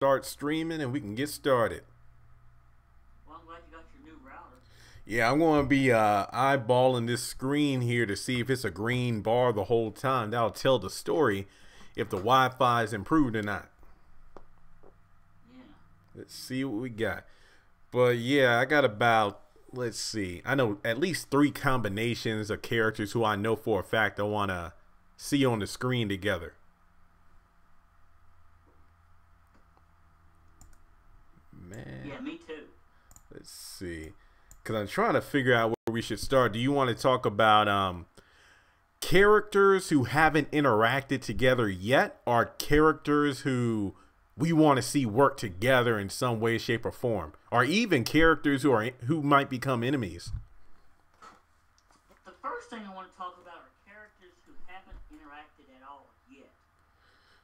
start streaming and we can get started. Well, I'm glad you got your new router. Yeah, I'm going to be eyeballing this screen here to see if it's a green bar the whole time. That'll tell the story if the Wi-Fi is improved or not. Yeah. Let's see what we got. But yeah, I got about, let's see, I know at least 3 combinations of characters who I know for a fact I want to see on the screen together. Man. Yeah, me too. Let's see. Because I'm trying to figure out where we should start. Do you want to talk about characters who haven't interacted together yet, or characters who we want to see work together in some way, shape, or form, or even characters who might become enemies? The first thing I want to talk about are characters who haven't interacted at all yet.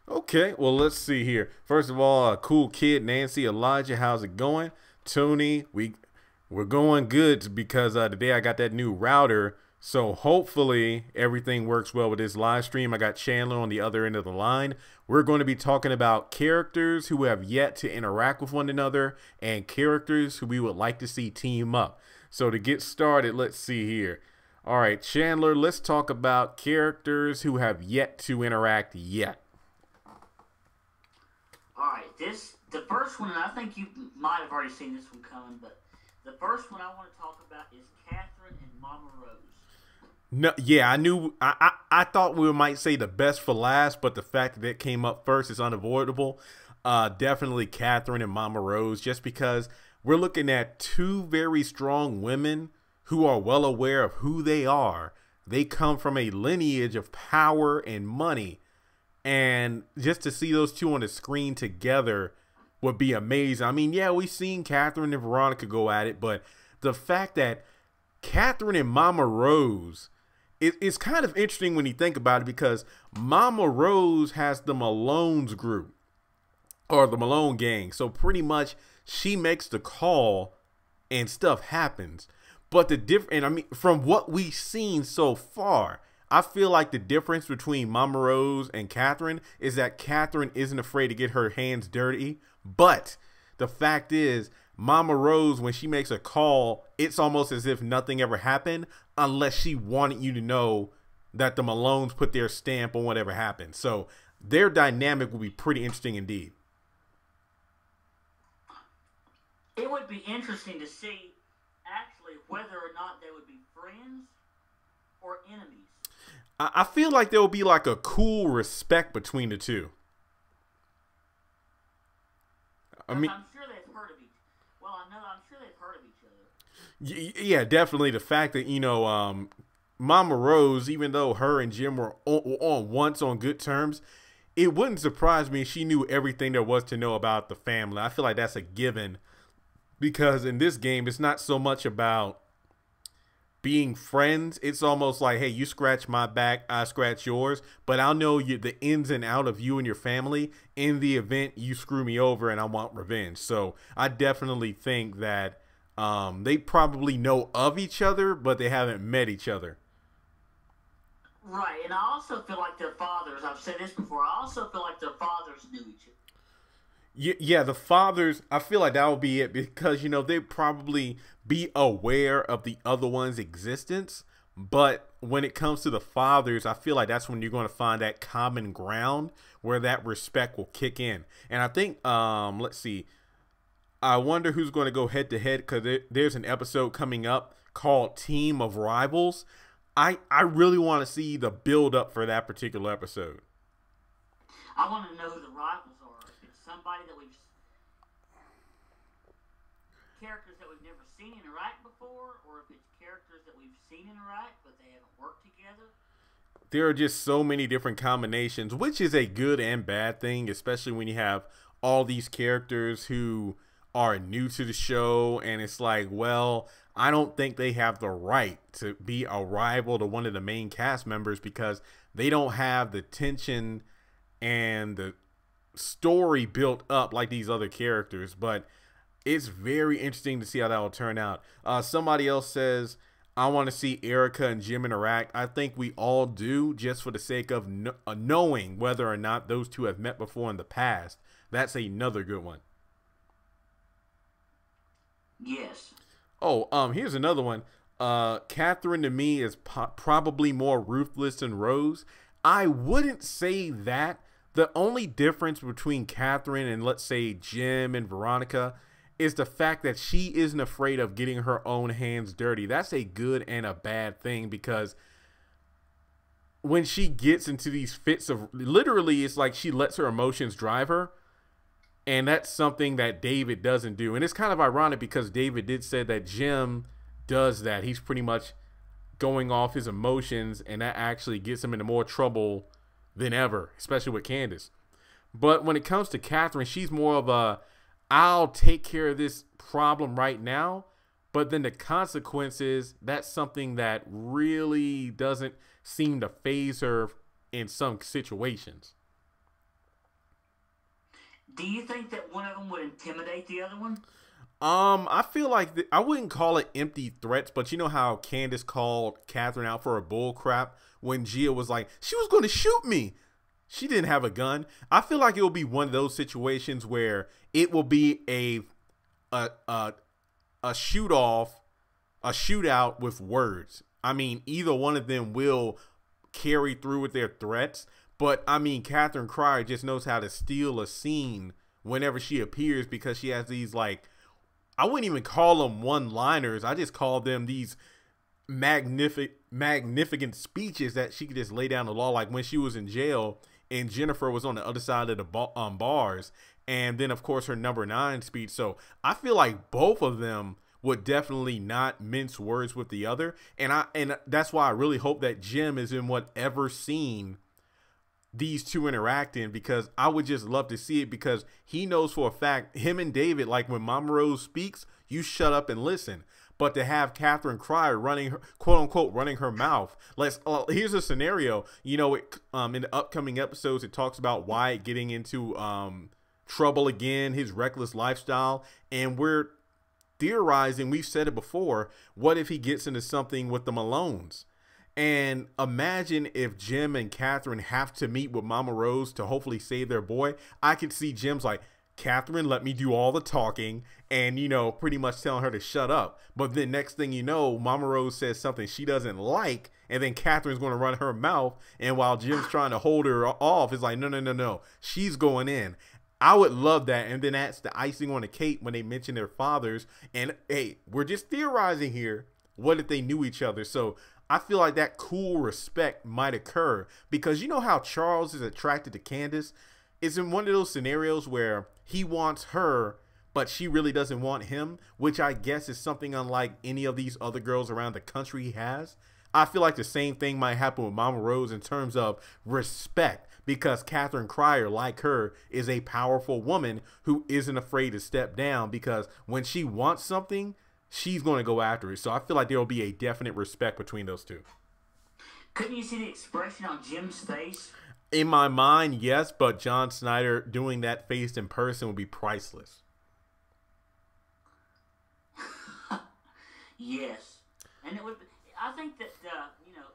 Okay, well, let's see here. First of all, Cool Kid, Nancy, Elijah, how's it going? Tony, we're going good because today I got that new router. So hopefully everything works well with this live stream. I got Chandler on the other end of the line. We're going to be talking about characters who have yet to interact with one another and characters who we would like to see team up. So to get started, let's see here. All right, Chandler, let's talk about characters who have yet to interact yet. Alright, the first one, and I think you might have already seen this one coming, but the first one I want to talk about is Catherine and Mama Rose. No, yeah, I knew. I thought we might say the best for last, but the fact that it came up first is unavoidable. Definitely Catherine and Mama Rose, just because we're looking at 2 very strong women who are well aware of who they are. They come from a lineage of power and money, and just to see those 2 on the screen together would be amazing. I mean, yeah, we've seen Catherine and Veronica go at it, but the fact that Catherine and Mama Rose, it's kind of interesting when you think about it, because Mama Rose has the Malone's group, or the Malone gang. So pretty much she makes the call and stuff happens. But and I mean, from what we've seen so far, I feel like the difference between Mama Rose and Catherine is that Catherine isn't afraid to get her hands dirty. But the fact is, Mama Rose, when she makes a call, it's almost as if nothing ever happened, unless she wanted you to know that the Malones put their stamp on whatever happened. So their dynamic will be pretty interesting indeed. It would be interesting to see actually whether or not they would be friends or enemies. I feel like there will be like a cool respect between the 2. I mean, I'm sure they've heard of each. Well, I'm sure they've heard of each other. Yeah, definitely the fact that, Mama Rose, even though her and Jim were once on good terms, it wouldn't surprise me if she knew everything there was to know about the family. I feel like that's a given, because in this game, it's not so much about being friends. It's almost like, hey, you scratch my back, I scratch yours, but I'll know the ins and out of you and your family in the event you screw me over and I want revenge. So I definitely think that they probably know of each other, but they haven't met each other. Right, and I also feel like their fathers, I've said this before, I also feel like their fathers knew each other. Yeah, the fathers, I feel like that would be it, because, they'd probably be aware of the other one's existence. But when it comes to the fathers, I feel like that's when you're going to find that common ground where that respect will kick in. And I think, let's see, I wonder who's going to go head to head, because there's an episode coming up called Team of Rivals. I really want to see the build up for that particular episode. I want to know who the rivals are. If it's somebody that characters that we've never seen interact before, or if it's characters that we've seen interact but they haven't worked together. There are just so many different combinations, which is a good and bad thing, especially when you have all these characters who are new to the show, and it's like, well, I don't think they have the right to be a rival to one of the main cast members, because they don't have the tension and the story built up like these other characters. But it's very interesting to see how that will turn out. Somebody else says, I want to see Erica and Jim interact. I think we all do, just for the sake of knowing whether or not those 2 have met before in the past. That's another good one. Yes. Oh, here's another one. Catherine to me is probably more ruthless than Rose. I wouldn't say that. The only difference between Catherine and, let's say, Jim and Veronica is the fact that she isn't afraid of getting her own hands dirty. That's a good and a bad thing, because when she gets into these fits of, literally, it's like she lets her emotions drive her. And that's something that David doesn't do. And it's kind of ironic because David did say that Jim does that. He's pretty much going off his emotions, and that actually gets him into more trouble than ever, especially with Candace. But when it comes to Catherine, she's more of a, I'll take care of this problem right now, but then the consequences, that's something that really doesn't seem to faze her in some situations. Do you think that one of them would intimidate the other one? I feel like I wouldn't call it empty threats, but you know how Candace called Catherine out for a bull crap when Gia was like, she was going to shoot me. She didn't have a gun. I feel like it will be one of those situations where it will be a shoot off, a shootout with words. I mean, either one of them will carry through with their threats. But, I mean, Catherine Cryer just knows how to steal a scene whenever she appears, because she has these, like, I wouldn't even call them one-liners. I just call them these magnificent speeches that she could just lay down the law. Like when she was in jail and Jennifer was on the other side of the bars. And then, of course, her number 9 speech. So I feel like both of them would definitely not mince words with the other. And that's why I really hope that Jim is in whatever scene these two interact in, because I would just love to see it, because he knows for a fact, him and David, like when Mama Rose speaks, you shut up and listen. But to have Catherine Cryer running her, quote unquote, running her mouth. Here's a scenario. You know, in the upcoming episodes, it talks about Wyatt getting into trouble again, his reckless lifestyle, and we're theorizing. We've said it before. What if he gets into something with the Malones? And imagine if Jim and Catherine have to meet with Mama Rose to hopefully save their boy. I could see Jim's like, Catherine, let me do all the talking, and, you know, pretty much telling her to shut up. But then next thing you know, Mama Rose says something she doesn't like, and then Catherine's going to run her mouth. And while Jim's trying to hold her off, it's like, no. She's going in. I would love that. And then that's the icing on the cake when they mention their fathers. And, hey, we're just theorizing here. What if they knew each other? So I feel like that cool respect might occur, because you know how Charles is attracted to Candace? It's in one of those scenarios where he wants her, but she really doesn't want him, which I guess is something unlike any of these other girls around the country he has. I feel like the same thing might happen with Mama Rose in terms of respect, because Catherine Cryer, like her, is a powerful woman who isn't afraid to step down, because when she wants something, she's going to go after it. So I feel like there will be a definite respect between those two. Couldn't you see the expression on Jim's face? In my mind, yes, but John Snyder doing that face in person would be priceless. Yes. And it would be, I think that, you know,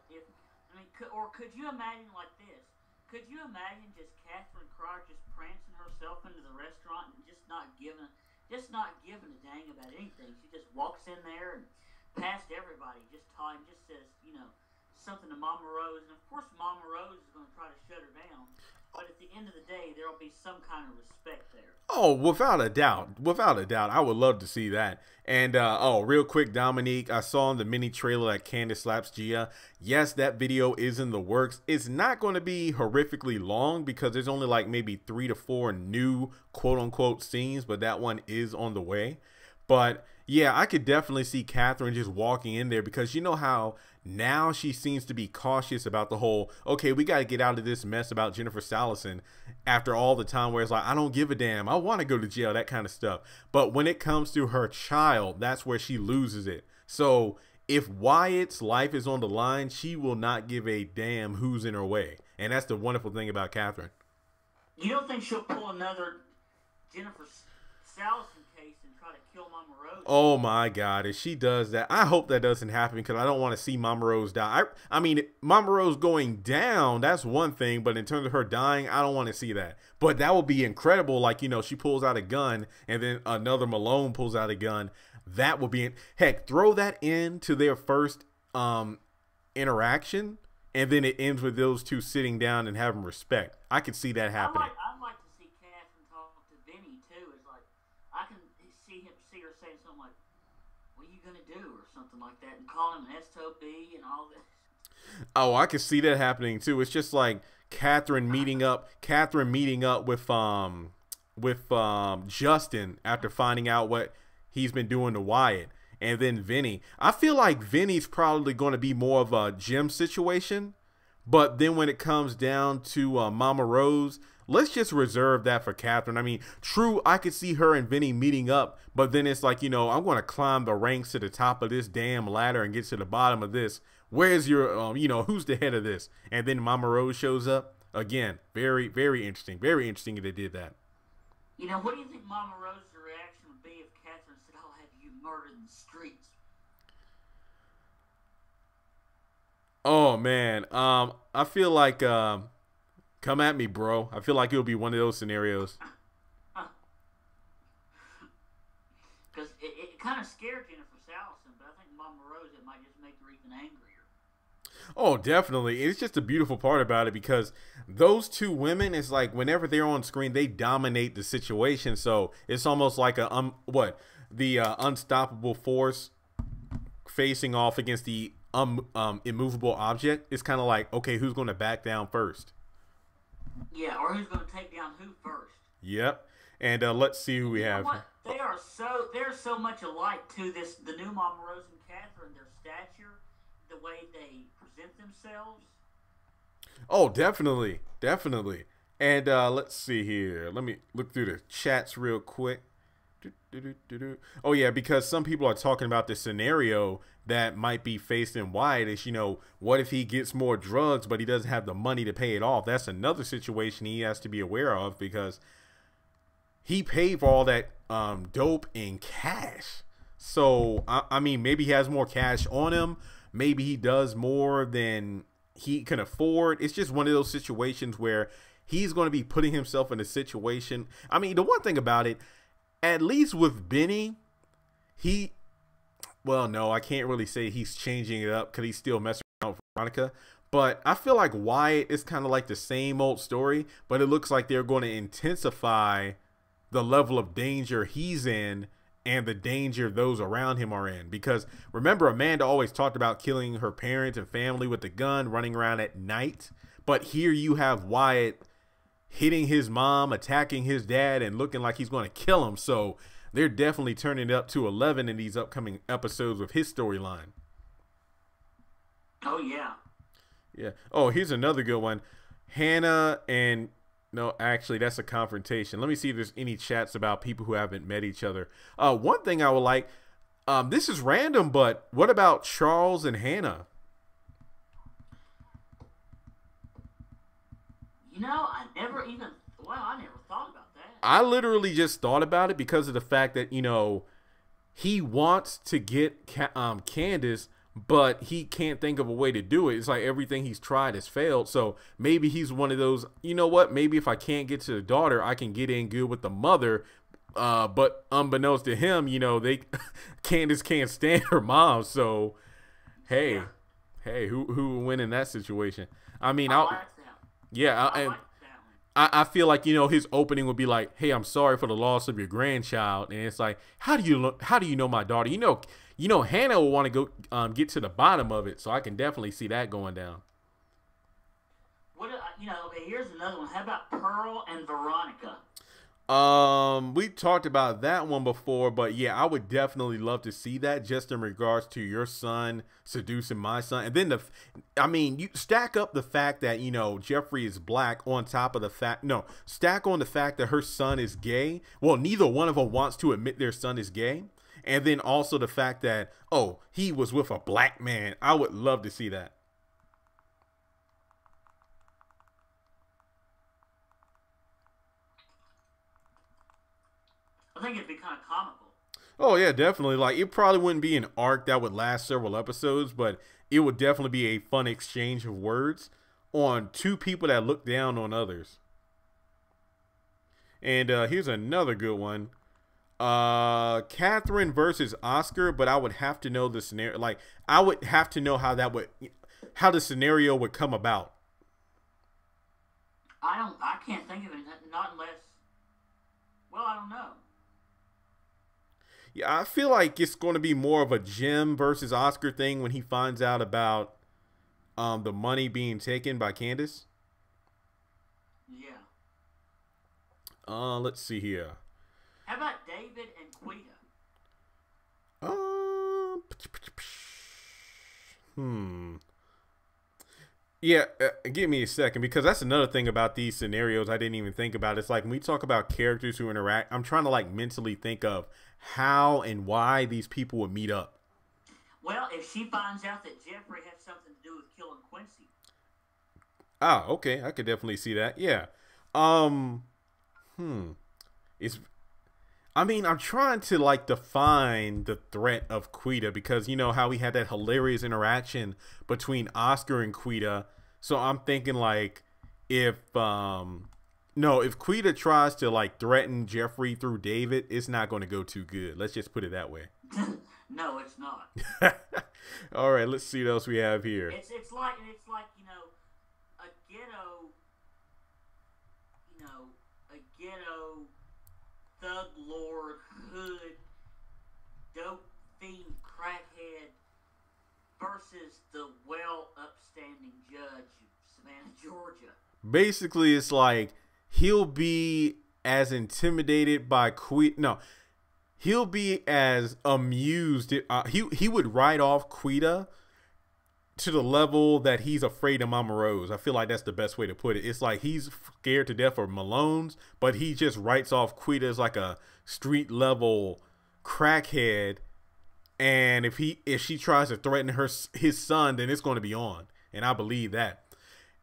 could you imagine like this? Could you imagine just Catherine Cryer just prancing herself into the restaurant and just not giving a dang about anything? She just walks in there and past everybody, just says, you know, something to Mama Rose, and of course Mama Rose is going to try to shut her down, but at the end of the day there will be some kind of respect there. Oh, without a doubt, I would love to see that. And real quick, Dominique, I saw in the mini trailer that Candace slaps Gia. Yes, that video is in the works. It's not going to be horrifically long, because there's only like maybe 3 to 4 new quote unquote scenes, but that one is on the way. But yeah, I could definitely see Catherine just walking in there, because you know how now she seems to be cautious about the whole, okay, we got to get out of this mess about Jennifer Salison, after all the time where it's like, I don't give a damn, I want to go to jail, that kind of stuff. But when it comes to her child, that's where she loses it. So if Wyatt's life is on the line, she will not give a damn who's in her way. And that's the wonderful thing about Catherine. You don't think she'll pull another Jennifer Salison case and try to kill Mama Rose. Oh my God! If she does that, I hope that doesn't happen because I don't want to see Mama Rose die. I mean, Mama Rose going down, that's one thing, but in terms of her dying, I don't want to see that. But that would be incredible. Like, you know, she pulls out a gun and then another Malone pulls out a gun. That would be, heck, throw that into their first interaction, and then it ends with those two sitting down and having respect. I could see that happening. I'd like to see Catherine talk to Vinny too. It's like I can see her saying something like, "What are you gonna do?" or something like that, and call him an SOB and all this. Oh, I could see that happening too. It's just like Catherine meeting up with Justin after finding out what he's been doing to Wyatt. And then Vinny. I feel like Vinny's probably going to be more of a Jim situation. But then when it comes down to Mama Rose, let's just reserve that for Catherine. I mean, true, I could see her and Vinny meeting up. But then it's like, you know, I'm going to climb the ranks to the top of this damn ladder and get to the bottom of this. Where's your, you know, who's the head of this? And then Mama Rose shows up. Again, very, very interesting. Very interesting they did that. You know, what do you think Mama Rose's reaction would be if Catherine said, "I'll have you murdered in the streets"? Oh man, I feel like come at me, bro. I feel like it'll be one of those scenarios. Because it kind of scared Jennifer Salison, but I think Mama Rose, it might just make her even angrier. Oh, definitely. It's just a beautiful part about it because those two women, it's like whenever they're on screen, they dominate the situation. So it's almost like a the unstoppable force facing off against the immovable object. It's kind of like, okay, who's going to back down first? Yeah, or who's going to take down who first? Yep. And let's see who we have. What? They're so much alike to the new Mama Rose and Catherine. Their stature, the way they present themselves. Oh, definitely, definitely. And let's see here. Let me look through the chats real quick. Oh yeah, because some people are talking about the scenario that might be faced in Wyatt is, you know, what if he gets more drugs but he doesn't have the money to pay it off? That's another situation he has to be aware of because he paid for all that dope in cash. So I mean, maybe he has more cash on him. Maybe he does more than he can afford. It's just one of those situations where he's going to be putting himself in a situation. I mean, the one thing about it, at least with Benny, well, no, I can't really say he's changing it up because he's still messing around with Veronica. But I feel like Wyatt is kind of like the same old story, but it looks like they're going to intensify the level of danger he's in and the danger those around him are in. Because remember, Amanda always talked about killing her parents and family with the gun, running around at night. But here you have Wyatt hitting his mom, attacking his dad, and looking like he's going to kill him. So they're definitely turning it up to 11 in these upcoming episodes with his storyline. Oh, yeah. Yeah. Oh, here's another good one. Hannah and... No, actually, that's a confrontation. Let me see if there's any chats about people who haven't met each other. One thing I would like... this is random, but what about Charles and Hannah? You know, I never thought about that. I literally just thought about it because of the fact that, you know, he wants to get Candace, but he can't think of a way to do it. It's like everything he's tried has failed. So maybe he's one of those, you know what, maybe if I can't get to the daughter, I can get in good with the mother. But unbeknownst to him, you know, Candace can't stand her mom. So, hey, who will win in that situation? I mean, I like that. Yeah, I and like that one. I feel like, you know, his opening would be like, "Hey, I'm sorry for the loss of your grandchild," and it's like, how do you know my daughter? You know, Hannah will want to go get to the bottom of it, so I can definitely see that going down. Okay, here's another one. How about Pearl and Veronica? We talked about that one before, but yeah, I would definitely love to see that just in regards to your son seducing my son. And then you stack up the fact that, you know, Jeffrey is black on top of stack on the fact that her son is gay. Well, neither one of them wants to admit their son is gay. And then also the fact that, oh, he was with a black man. I would love to see that. I think it'd be kind of comical. Oh yeah, definitely. Like it probably wouldn't be an arc that would last several episodes, but it would definitely be a fun exchange of words on two people that look down on others. And here's another good one. Catherine versus Oscar, but I would have to know the scenario. Like I would have to know how the scenario would come about. I can't think of it. Not unless. Well, I don't know. Yeah, I feel like it's going to be more of a Jim versus Oscar thing when he finds out about the money being taken by Candace. Yeah. Let's see here. How about David and Quita? Uh, hmm. Yeah, give me a second because that's another thing about these scenarios I didn't even think about. It's like when we talk about characters who interact, I'm trying to like mentally think of how and why these people would meet up. Well, if she finds out that Jeffrey had something to do with killing Quincy. Ah, okay, I could definitely see that. Yeah. It's I mean, I'm trying to like define the threat of Quita because you know how we had that hilarious interaction between Oscar and Quita. So I'm thinking like if no, if Quita tries to like threaten Jeffrey through David, it's not going to go too good. Let's just put it that way. No, it's not. All right, let's see what else we have here. It's like you know a ghetto a ghetto thug lord hood dope fiend crackhead versus the well upstanding judge of Savannah, Georgia. Basically, it's like he'll be as intimidated by Quita. No, he'll be as amused. He would write off Quita to the level that he's afraid of Mama Rose. I feel like that's the best way to put it. It's like he's scared to death of Malone's, but he just writes off Quita as like a street level crackhead. And if she tries to threaten his son, then it's going to be on. And I believe that.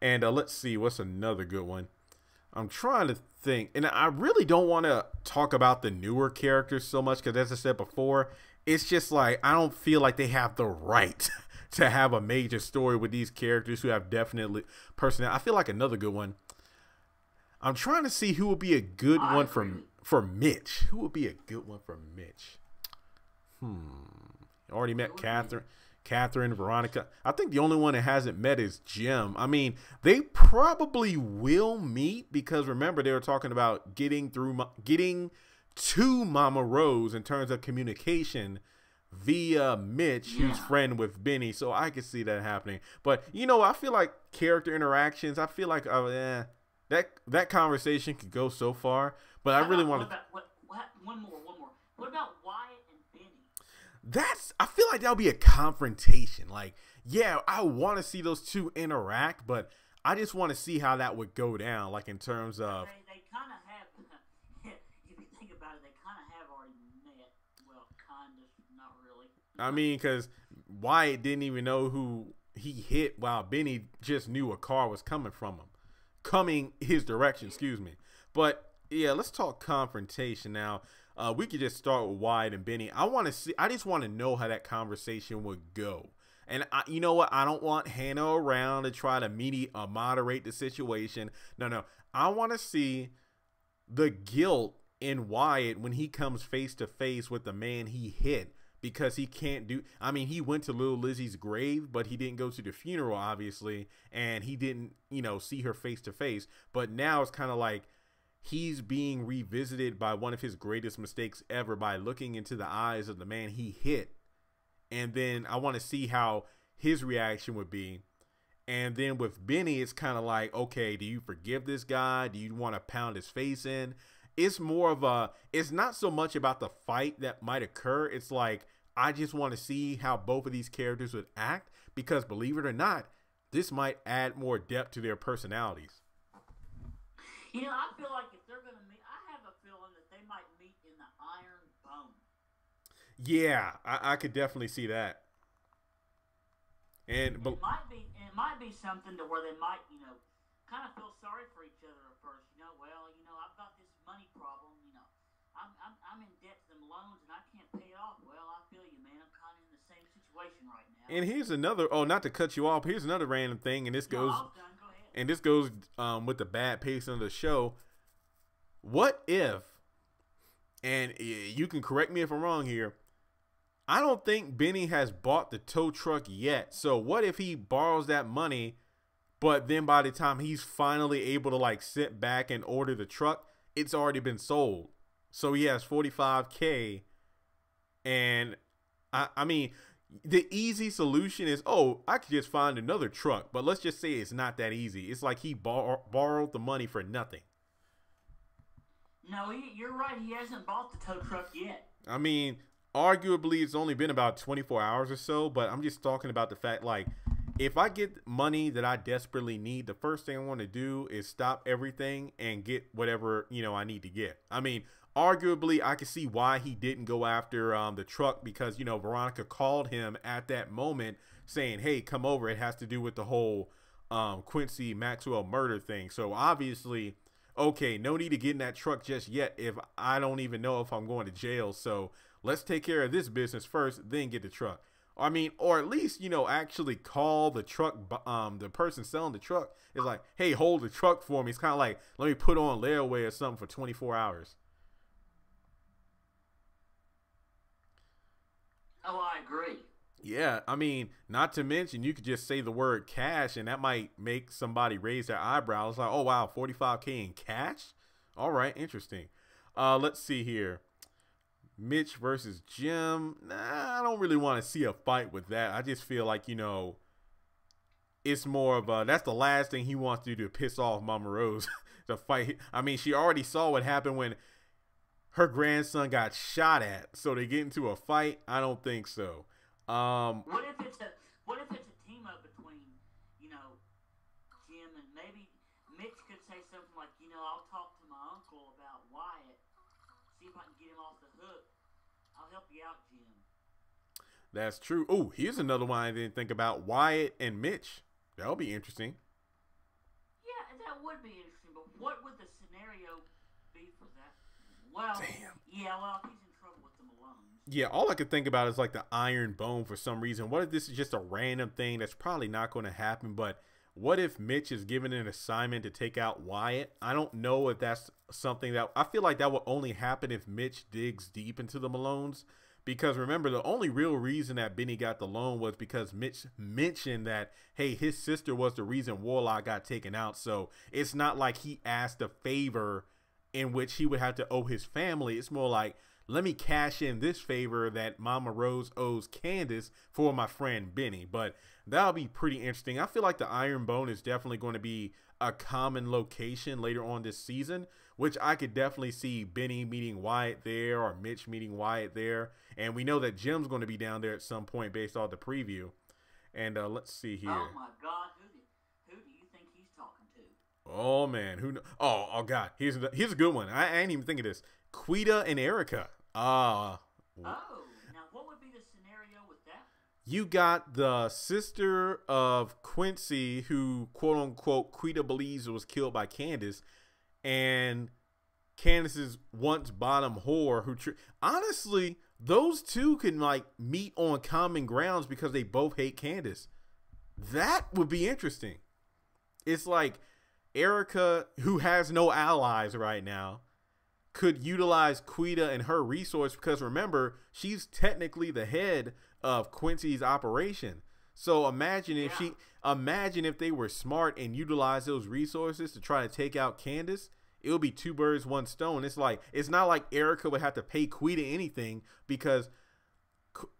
And let's see, what's another good one? I'm trying to think, and I really don't want to talk about the newer characters so much because, as I said before, it's just like I don't feel like they have the right to have a major story with these characters who have definitely personality. I feel like another good one. I'm trying to see who would be a good one for Mitch. Who would be a good one for Mitch? Already met Catherine, Veronica. I think the only one that hasn't met is Jim. I mean, they probably will meet because remember they were talking about getting to Mama Rose in terms of communication via Mitch, who's friend with Benny. So I could see that happening. But you know, I feel like character interactions. I feel like that conversation could go so far. But I really want to. One more. What about Wyatt and Benny? I feel like that would be a confrontation. Like, yeah, I want to see those two interact, but I just want to see how that would go down. Like in terms of they kind of have. If you think about it, they kind of have already met. Well, kind of, not really. I mean, because Wyatt didn't even know who he hit, while Benny just knew a car was coming his direction. Excuse me. But yeah, let's talk confrontation now. We could just start with Wyatt and Benny. I just want to know how that conversation would go. And you know what? I don't want Hannah around to try to moderate the situation. No. I want to see the guilt in Wyatt when he comes face to face with the man he hit because he can't do. I mean, he went to Lil Lizzie's grave, but he didn't go to the funeral, obviously, and he didn't, see her face to face. But now it's kind of like he's being revisited by one of his greatest mistakes ever by looking into the eyes of the man he hit. And then I want to see how his reaction would be. And then with Benny, it's kind of like, okay, do you forgive this guy? Do you want to pound his face in? It's more of it's not so much about the fight that might occur. It's like, I just want to see how both of these characters would act because believe it or not, this might add more depth to their personalities. I feel like if they're going to meet, I have a feeling that they might meet in the Iron Bone. Yeah, I could definitely see that. And it might be something to where they might, kind of feel sorry for each other at first. Well, I've got this money problem. I I'm in debt to them loans and I can't pay it off. Well, I feel you, man. I'm kind of in the same situation right now. And here's another. Oh, not to cut you off. Here's another random thing, and this No, goes. I was done. Go ahead. And this goes with the bad pacing of the show. What if? And you can correct me if I'm wrong here. I don't think Benny has bought the tow truck yet. So what if he borrows that money, but then by the time he's finally able to like sit back and order the truck, it's already been sold. So he has $45K. And I mean, the easy solution is, oh, I could just find another truck. But let's just say it's not that easy. It's like he borrowed the money for nothing. No, you're right. He hasn't bought the tow truck yet. I mean, arguably, it's only been about 24 hours or so, but I'm just talking about the fact, like, if I get money that I desperately need, the first thing I want to do is stop everything and get whatever, I need to get. I mean, arguably, I can see why he didn't go after the truck because, Veronica called him at that moment saying, hey, come over. It has to do with the whole Quincy Maxwell murder thing. So, obviously, okay, no need to get in that truck just yet if I don't even know if I'm going to jail. So let's take care of this business first, then get the truck. I mean, or at least, actually call the truck, the person selling the truck is like, hey, hold the truck for me. It's kind of like, let me put on layaway or something for 24 hours. Oh, I agree. Yeah, I mean, not to mention, you could just say the word cash, and that might make somebody raise their eyebrows. Like, oh, wow, $45K in cash? All right, interesting. Let's see here. Mitch versus Jim. Nah, I don't really want to see a fight with that. I just feel like, it's more of a, that's the last thing he wants to do to piss off Mama Rose. To fight. I mean, she already saw what happened when her grandson got shot at. So they get into a fight? I don't think so. What if it's a team up between, Jim and maybe Mitch could say something like, I'll talk to my uncle about Wyatt, see if I can get him off the hook. I'll help you out, Jim. That's true. Oh, here's another one I didn't think about. Wyatt and Mitch. That'll be interesting. Yeah, that would be interesting, but what would the scenario be for that? Well, damn. Yeah, well, he's in trouble with the Malones. Yeah, all I could think about is like the iron bone for some reason. What if this is just a random thing that's probably not going to happen, but what if Mitch is given an assignment to take out Wyatt? I don't know if that's something that, I feel like that will only happen if Mitch digs deep into the Malones. Because remember, the only real reason that Benny got the loan was because Mitch mentioned that, hey, his sister was the reason Warlock got taken out. So it's not like he asked a favor in which he would have to owe his family. It's more like, let me cash in this favor that Mama Rose owes Candace for my friend Benny. But that'll be pretty interesting. I feel like the Iron Bone is definitely going to be a common location later on this season, which I could definitely see Benny meeting Wyatt there or Mitch meeting Wyatt there. And we know that Jim's going to be down there at some point based on the preview. And let's see here. Oh, my God. Who do you think he's talking to? Oh, man. Oh, God. Here's a good one. I ain't even think of this. Quita and Erica. Oh, now what would be the scenario with that? You got the sister of Quincy who, quote unquote, Quita believes was killed by Candace, and Candace's once bottom whore who honestly, those two can like meet on common grounds because they both hate Candace. That would be interesting. It's like Erica, who has no allies right now, could utilize Quita and her resource because remember, she's technically the head of Quincy's operation. So imagine if they were smart and utilized those resources to try to take out Candace. It would be two birds, one stone. It's not like Erica would have to pay Quita anything because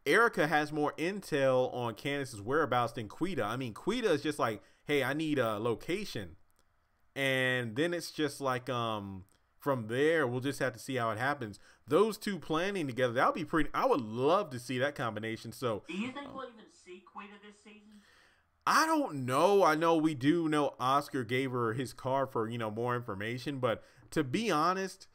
Erica has more intel on Candace's whereabouts than Quita. I mean, Quita is just like, hey, I need a location. And then it's just like, from there, we'll just have to see how it happens. Those two planning together, that would be pretty. I would love to see that combination. So, do you think we'll even see Quita this season? I don't know. I know we do know Oscar gave her his card for, more information. But to be honest,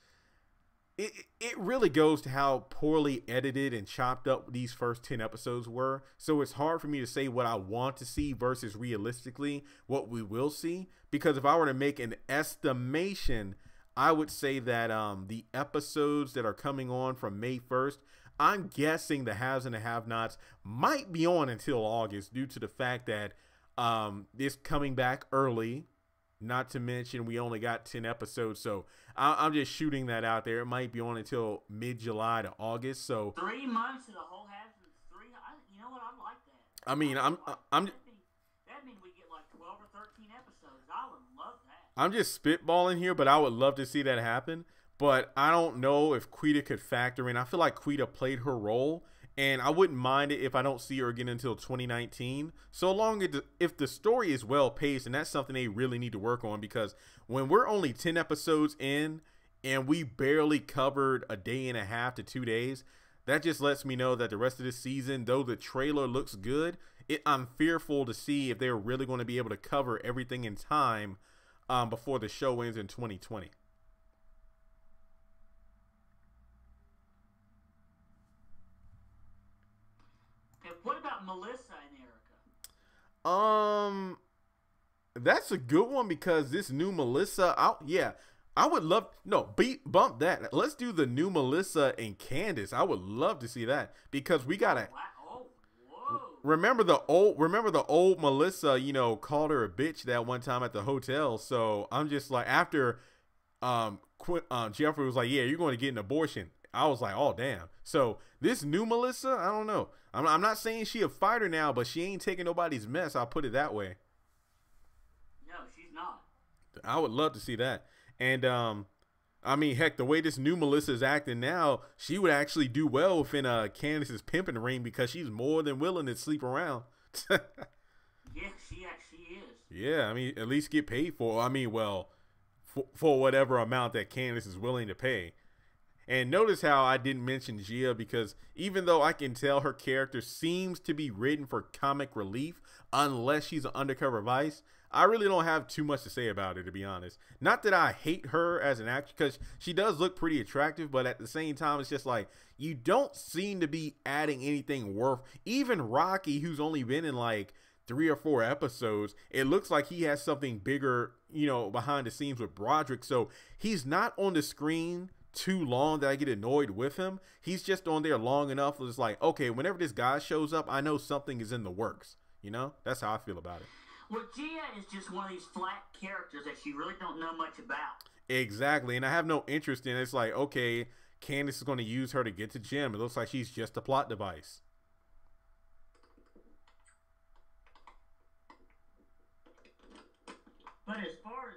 it really goes to how poorly edited and chopped up these first 10 episodes were. So it's hard for me to say what I want to see versus realistically what we will see. Because if I were to make an estimation, I would say that the episodes that are coming on from May 1st, I'm guessing the haves and the have-nots might be on until August due to the fact that it's coming back early. Not to mention we only got 10 episodes, so I'm just shooting that out there. It might be on until mid-July to August. So 3 months of the whole half and three. You know what? I like that. I mean, That means we get like 12 or 13 episodes. I would love that. I'm just spitballing here, but I would love to see that happen. But I don't know if Quita could factor in. I feel like Quita played her role, and I wouldn't mind it if I don't see her again until 2019. So long as if the story is well paced, and that's something they really need to work on, because when we're only 10 episodes in and we barely covered a day and a half to 2 days, that just lets me know that the rest of this season, though the trailer looks good, I'm fearful to see if they're really going to be able to cover everything in time before the show ends in 2020. What about Melissa and Erica? That's a good one because this new Melissa, I would love bump that. Let's do the new Melissa and Candace. I would love to see that because we gotta remember the old Melissa. You know, called her a bitch that one time at the hotel. So I'm just like after Jeffrey was like, yeah, you're going to get an abortion. I was like, oh, damn. So this new Melissa, I don't know. I'm not saying she a fighter now, but she ain't taking nobody's mess. I'll put it that way. No, she's not. I would love to see that. And, I mean, heck, the way this new Melissa is acting now, she would actually do well within Candace's pimping ring because she's more than willing to sleep around. Yeah, she actually is. Yeah, I mean, at least get paid for. I mean, well, for whatever amount that Candace is willing to pay. And notice how I didn't mention Gia because even though I can tell her character seems to be written for comic relief, unless she's an undercover vice, I really don't have too much to say about her, to be honest. Not that I hate her as an actress because she does look pretty attractive, but at the same time, it's just like you don't seem to be adding anything worth. Even Rocky, who's only been in like 3 or 4 episodes, it looks like he has something bigger, you know, behind the scenes with Broderick. So he's not on the screen too long that I get annoyed with him. He's just on there long enough. It's like, okay, whenever this guy shows up, I know something is in the works. You know, that's how I feel about it. Well, Gia is just one of these flat characters that you really don't know much about. Exactly, and I have no interest in it. It's like, okay, Candace is going to use her to get to Jim. It looks like she's just a plot device. But as far as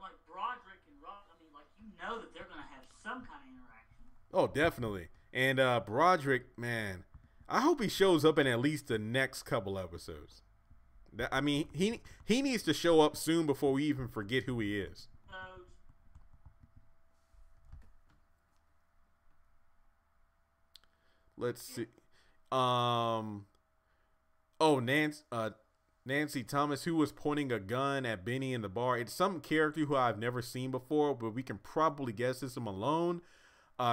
like Broderick and Rock, I mean, like, you know that they're going to have some kind of interaction. Oh, definitely. And Broderick, man, I hope he shows up in at least the next couple episodes. I mean, he needs to show up soon before we even forget who he is. Let's see. Oh, Nancy Thomas, who was pointing a gun at Benny in the bar. It's some character who I've never seen before, but we can probably guess it's Malone.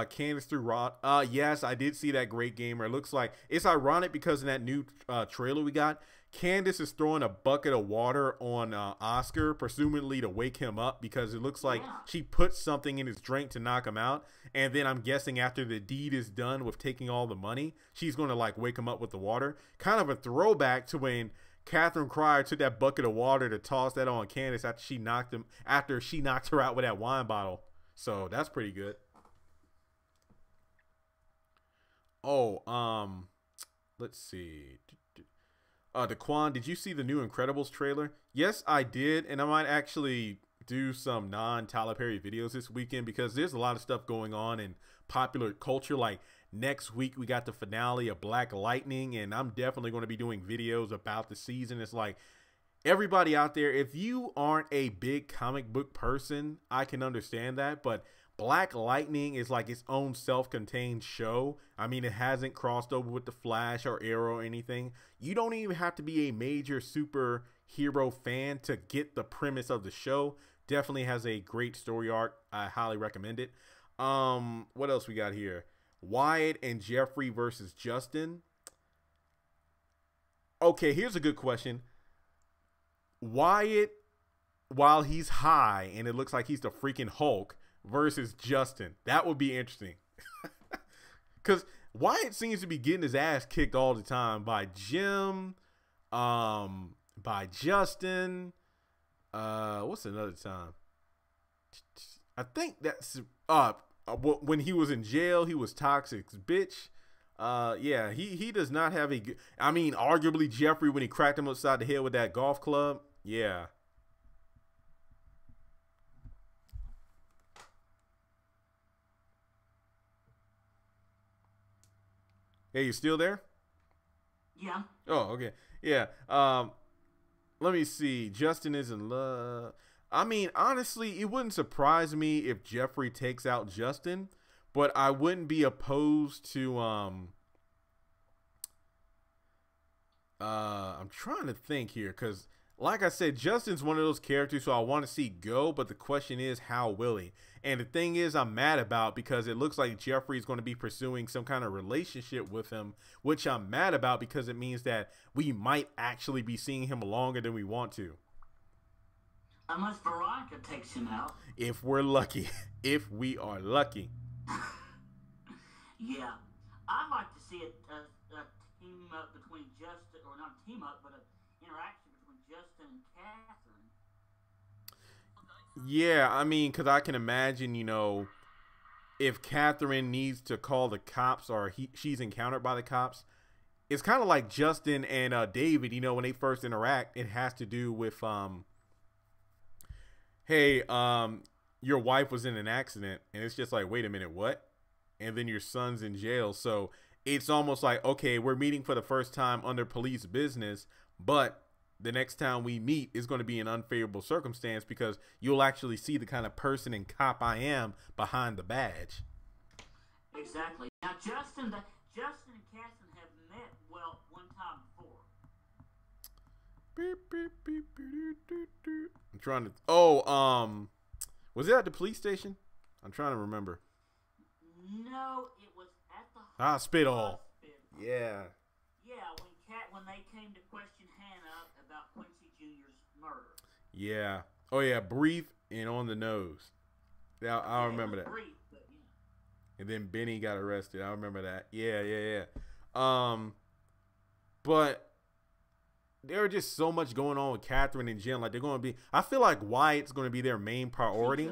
Candace through Rod. Yes, I did see that Great Gamer. It looks like it's ironic because in that new trailer we got, Candace is throwing a bucket of water on Oscar, presumably to wake him up because it looks like she put something in his drink to knock him out. And then I'm guessing after the deed is done with taking all the money, she's going to like wake him up with the water. Kind of a throwback to when Catherine Cryer took that bucket of water to toss that on Candace after she knocked her out with that wine bottle. So that's pretty good. Oh, let's see. Daquan, did you see the new Incredibles trailer? Yes, I did, and I might actually do some non-Tyler Perry videos this weekend because there's a lot of stuff going on in popular culture. Like next week, we got the finale of Black Lightning, and I'm definitely going to be doing videos about the season. It's like everybody out there, if you aren't a big comic book person, I can understand that, but Black Lightning is like its own self-contained show. I mean, it hasn't crossed over with the Flash or Arrow or anything. You don't even have to be a major superhero fan to get the premise of the show. Definitely has a great story arc. I highly recommend it. What else we got here? Wyatt and Jeffrey versus Justin. Okay, here's a good question. Wyatt, while he's high and it looks like he's the freaking Hulk, versus Justin. That would be interesting. Because Wyatt seems to be getting his ass kicked all the time by Jim, by Justin. What's another time? I think that's when he was in jail, he was Toxic's bitch. Yeah, he does not have a good, I mean, arguably Jeffrey when he cracked him upside the head with that golf club. Yeah. Hey, you still there? Yeah. Oh, okay. Yeah. Let me see. Justin is in love. I mean, honestly, it wouldn't surprise me if Jeffrey takes out Justin, but I wouldn't be opposed to I'm trying to think here because like I said, Justin's one of those characters who I want to see go, but the question is, how will he? And the thing is, I'm mad about because it looks like Jeffrey's going to be pursuing some kind of relationship with him, which I'm mad about because it means that we might actually be seeing him longer than we want to. Unless Veronica takes him out. If we're lucky. If we are lucky. Yeah. I'd like to see a team up between Justin, or not a team up, but an interaction between Justin and Catherine. Yeah, I mean, because I can imagine, you know, if Catherine needs to call the cops or she's encountered by the cops, it's kind of like Justin and David, you know, when they first interact, it has to do with, hey, your wife was in an accident, and it's just like, wait a minute, what? And then your son's in jail, so it's almost like, okay, we're meeting for the first time under police business, but the next time we meet is going to be an unfavorable circumstance because you'll actually see the kind of person and cop I am behind the badge. Exactly. Now, Justin and Catherine have met, well, one time before. I'm trying to. Oh, was it at the police station? I'm trying to remember. No, it was at the hospital. Hospital. Yeah. Yeah, when they came to question Hannah about Quincy Jr.'s murder. Yeah. Oh yeah, brief and on the nose. Yeah, I remember that. Brief, but, yeah. And then Benny got arrested. I remember that. Yeah. But there are just so much going on with Catherine and Jim. Like they're going to be. I feel like Wyatt's going to be their main priority.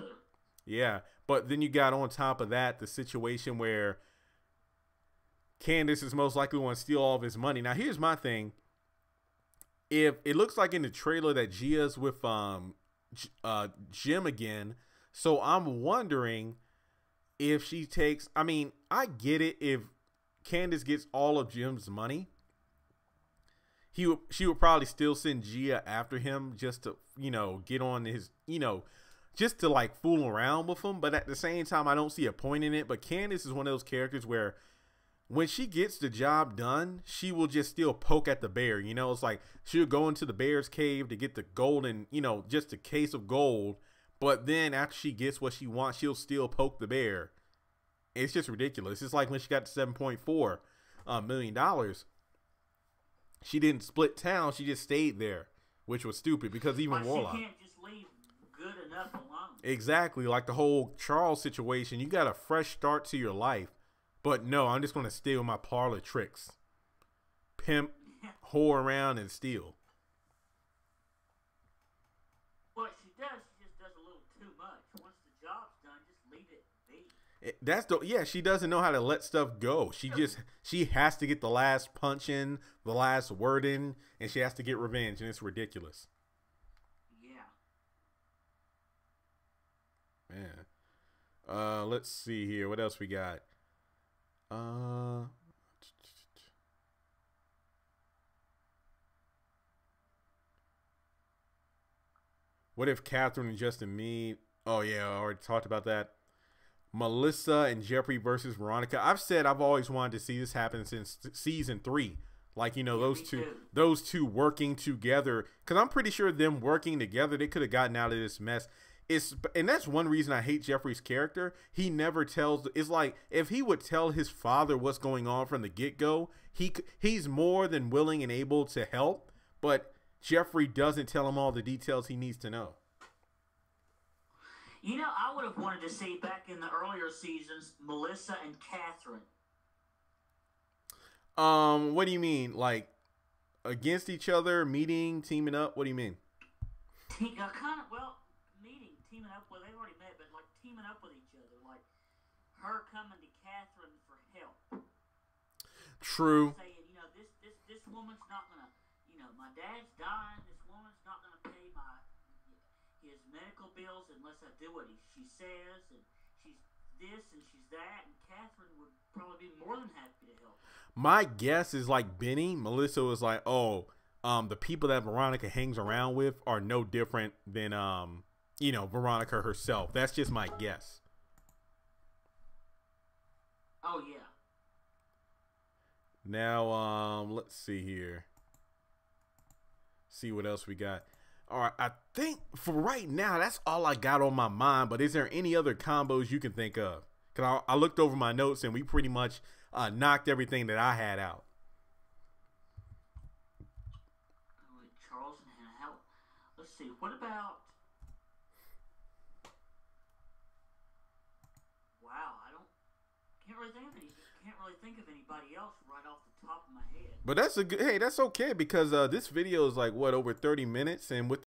Yeah, but then you got on top of that the situation where Candace is most likely going to steal all of his money. Now, here's my thing. If it looks like in the trailer that Gia's with Jim again, so I'm wondering if she takes. I mean, I get it if Candace gets all of Jim's money. She would probably still send Gia after him just to, you know, get on his, you know, just to like fool around with him. But at the same time, I don't see a point in it. But Candace is one of those characters where when she gets the job done, she will just still poke at the bear. You know, it's like she'll go into the bear's cave to get the golden, you know, just a case of gold. But then after she gets what she wants, she'll still poke the bear. It's just ridiculous. It's like when she got to $7.4 million. She didn't split town. She just stayed there, which was stupid because even Warlock. She can't just leave good enough alone. Exactly. Like the whole Charles situation. You got a fresh start to your life. But no, I'm just going to stay with my parlor tricks. Pimp, whore around, and steal. What she does, she just does a little too much. Once the job's done, just leave it be. Yeah, she doesn't know how to let stuff go. She has to get the last punch in, the last word in, and she has to get revenge, and it's ridiculous. Yeah. Man. Let's see here. What else we got? What if Catherine and Justin meet? Oh yeah, I already talked about that. Melissa and Jeffrey versus Veronica. I've always wanted to see this happen since season 3. Like, you know, those two working together. Because I'm pretty sure them working together, they could have gotten out of this mess. And that's one reason I hate Jeffrey's character. He never tells. It's like if he would tell his father what's going on from the get-go, he's more than willing and able to help. But Jeffrey doesn't tell him all the details he needs to know. You know, I would have wanted to see back in the earlier seasons Melissa and Catherine. What do you mean? Like against each other, meeting, teaming up? What do you mean? Kind of, well, meeting, teaming up. Well, they've already met, but like teaming up with each other. Like her coming to Catherine for help. True. Saying, you know, this woman's not gonna, you know, my dad's dying. This woman's not gonna pay his medical bills unless I do what she says, and she's this and she's that, and Catherine would probably be more than happy to help. My guess is like Benny. Melissa was like, oh, the people that Veronica hangs around with are no different than you know, Veronica herself. That's just my guess. Oh yeah. Now, let's see here. See what else we got. All right, I think for right now, that's all I got on my mind. But is there any other combos you can think of? Because I looked over my notes and we pretty much knocked everything that I had out. Charles and Hannah, how? Let's see. What about? Wow, can't really think of anybody else right off the top of my head. But that's a good. Hey, that's okay because this video is like what, over 30 minutes, and with